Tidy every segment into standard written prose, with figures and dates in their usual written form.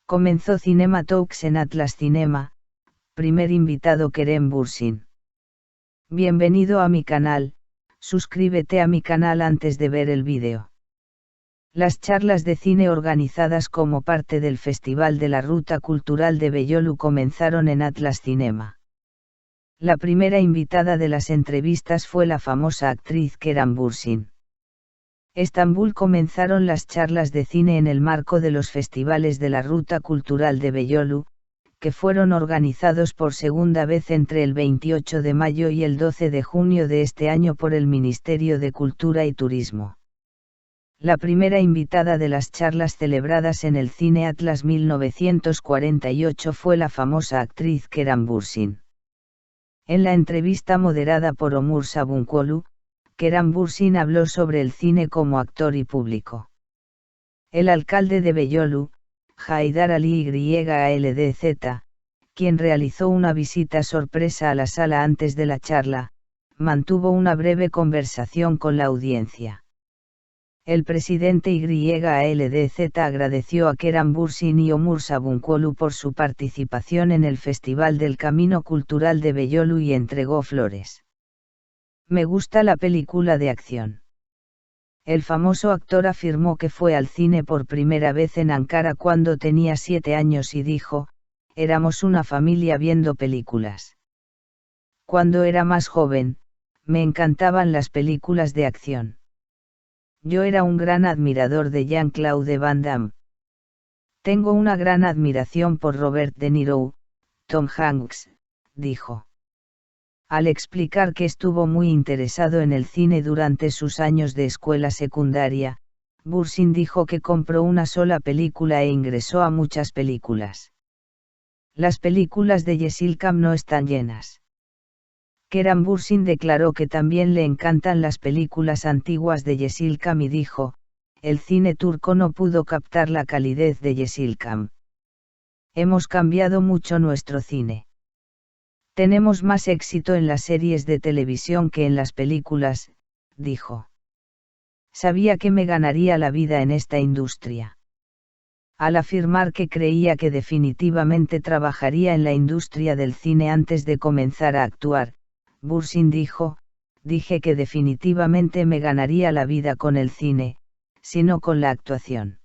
Comenzó Cinema Talks en Atlas Cinema. Primer invitado Kerem Bürsin. Bienvenido a mi canal, suscríbete a mi canal antes de ver el vídeo. Las charlas de cine organizadas como parte del Festival de la Ruta Cultural de Beyoğlu comenzaron en Atlas Cinema. La primera invitada de las entrevistas fue la famosa actriz Kerem Bürsin. Estambul comenzaron las charlas de cine en el marco de los festivales de la Ruta Cultural de Beyoğlu, que fueron organizados por segunda vez entre el 28 de mayo y el 12 de junio de este año por el Ministerio de Cultura y Turismo. La primera invitada de las charlas celebradas en el Cine Atlas 1948 fue la famosa actriz Kerem Bürsin. En la entrevista moderada por Onur Sabuncuoglu, Kerem Bürsin habló sobre el cine como actor y público. El alcalde de Beyoğlu, Haydar Ali YALDZ, quien realizó una visita sorpresa a la sala antes de la charla, mantuvo una breve conversación con la audiencia. El presidente YALDZ agradeció a Kerem Bürsin y Onur Sabuncuoglu por su participación en el Festival del Camino Cultural de Beyoğlu y entregó flores. Me gusta la película de acción. El famoso actor afirmó que fue al cine por primera vez en Ankara cuando tenía 7 años y dijo, éramos una familia viendo películas. Cuando era más joven, me encantaban las películas de acción. Yo era un gran admirador de Jean-Claude Van Damme. Tengo una gran admiración por Robert De Niro, Tom Hanks, dijo. Al explicar que estuvo muy interesado en el cine durante sus años de escuela secundaria, Bürsin dijo que compró una sola película e ingresó a muchas películas. Las películas de Yeşilçam no están llenas. Kerem Bürsin declaró que también le encantan las películas antiguas de Yeşilçam y dijo, el cine turco no pudo captar la calidez de Yeşilçam. Hemos cambiado mucho nuestro cine. Tenemos más éxito en las series de televisión que en las películas, dijo. Sabía que me ganaría la vida en esta industria. Al afirmar que creía que definitivamente trabajaría en la industria del cine antes de comenzar a actuar, Bürsin dijo, dije que definitivamente me ganaría la vida con el cine, sino con la actuación.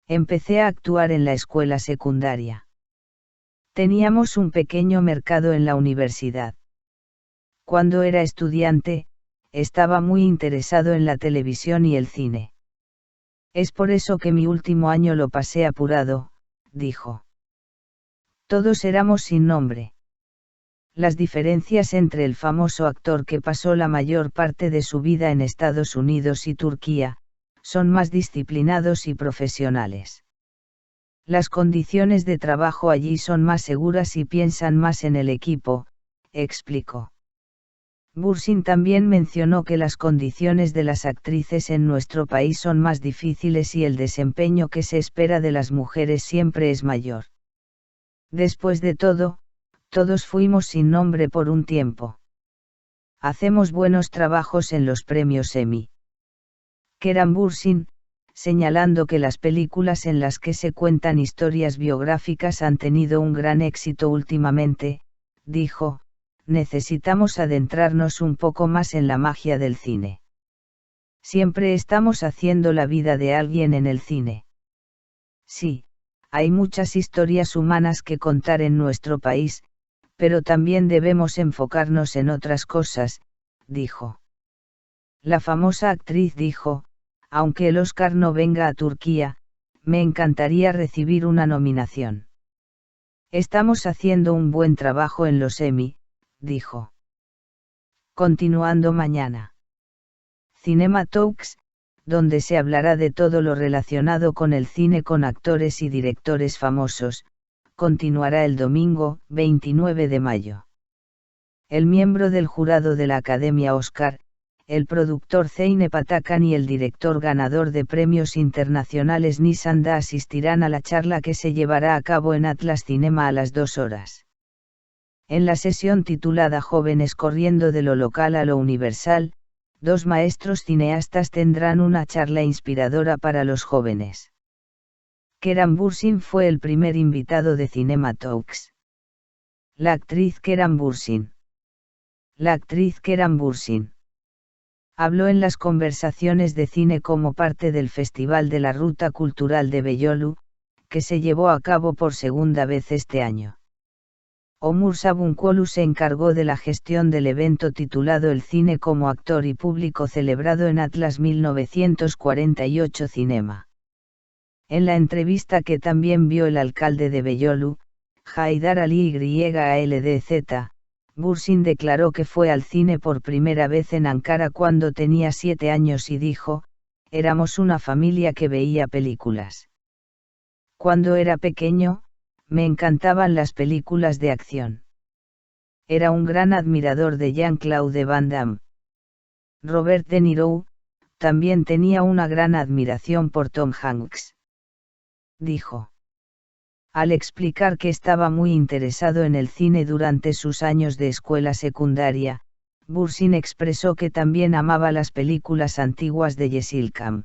Empecé a actuar en la escuela secundaria. Teníamos un pequeño mercado en la universidad. Cuando era estudiante, estaba muy interesado en la televisión y el cine. Es por eso que mi último año lo pasé apurado, dijo. Todos éramos sin nombre. Las diferencias entre el famoso actor que pasó la mayor parte de su vida en Estados Unidos y Turquía, son más disciplinados y profesionales. Las condiciones de trabajo allí son más seguras y piensan más en el equipo, explicó. Bürsin también mencionó que las condiciones de las actrices en nuestro país son más difíciles y el desempeño que se espera de las mujeres siempre es mayor. Después de todo, todos fuimos sin nombre por un tiempo. Hacemos buenos trabajos en los premios Emmy. Kerem Bürsin, señalando que las películas en las que se cuentan historias biográficas han tenido un gran éxito últimamente, dijo, necesitamos adentrarnos un poco más en la magia del cine. Siempre estamos haciendo la vida de alguien en el cine. Sí, hay muchas historias humanas que contar en nuestro país, pero también debemos enfocarnos en otras cosas, dijo. La famosa actriz dijo, aunque el Oscar no venga a Turquía, me encantaría recibir una nominación. Estamos haciendo un buen trabajo en los Emmy, dijo. Continuando mañana. Cinema Talks, donde se hablará de todo lo relacionado con el cine con actores y directores famosos, continuará el domingo, 29 de mayo. El miembro del jurado de la Academia Oscar, el productor Zeynep Atakan y el director ganador de premios internacionales Nisan Da asistirán a la charla que se llevará a cabo en Atlas Cinema a las 2 horas. En la sesión titulada Jóvenes corriendo de lo local a lo universal, 2 maestros cineastas tendrán una charla inspiradora para los jóvenes. Keran Bürsin fue el primer invitado de Cinema Talks. La actriz Keran Bürsin. La actriz Keran Bürsin habló en las conversaciones de cine como parte del Festival de la Ruta Cultural de Beyoğlu, que se llevó a cabo por segunda vez este año. Omur Sabuncuoglu se encargó de la gestión del evento titulado El cine como actor y público, celebrado en Atlas 1948 Cinema. En la entrevista que también vio el alcalde de Beyoğlu, Haydar Ali YALDZ, Bürsin declaró que fue al cine por primera vez en Ankara cuando tenía 7 años y dijo: éramos una familia que veía películas. Cuando era pequeño, me encantaban las películas de acción. Era un gran admirador de Jean-Claude Van Damme. Robert De Niro también tenía una gran admiración por Tom Hanks. Dijo. Al explicar que estaba muy interesado en el cine durante sus años de escuela secundaria, Bürsin expresó que también amaba las películas antiguas de Yeşilçam.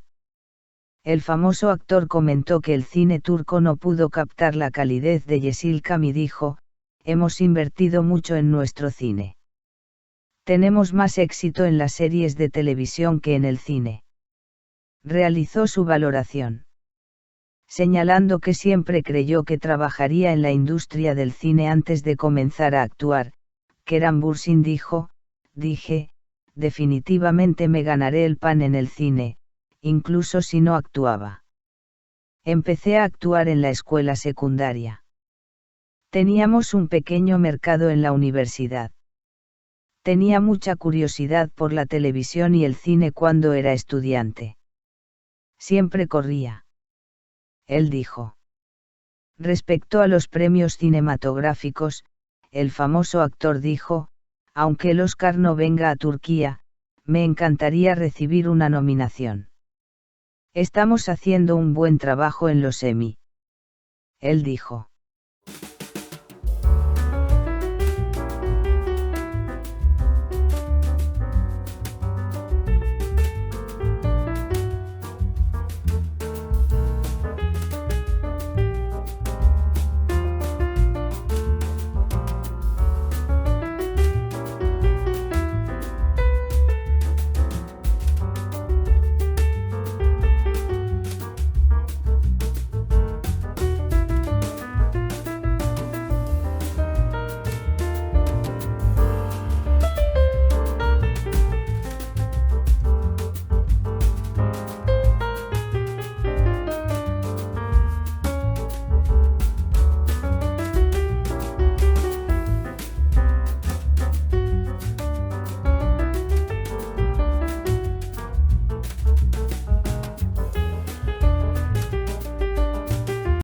El famoso actor comentó que el cine turco no pudo captar la calidez de Yeşilçam y dijo: hemos invertido mucho en nuestro cine. Tenemos más éxito en las series de televisión que en el cine. Realizó su valoración. Señalando que siempre creyó que trabajaría en la industria del cine antes de comenzar a actuar, Keran Bürsin dijo: dije, definitivamente me ganaré el pan en el cine, incluso si no actuaba. Empecé a actuar en la escuela secundaria. Teníamos un pequeño mercado en la universidad. Tenía mucha curiosidad por la televisión y el cine cuando era estudiante. Siempre corría. Él dijo. Respecto a los premios cinematográficos, el famoso actor dijo: aunque el Oscar no venga a Turquía, me encantaría recibir una nominación. Estamos haciendo un buen trabajo en los Emmy. Él dijo.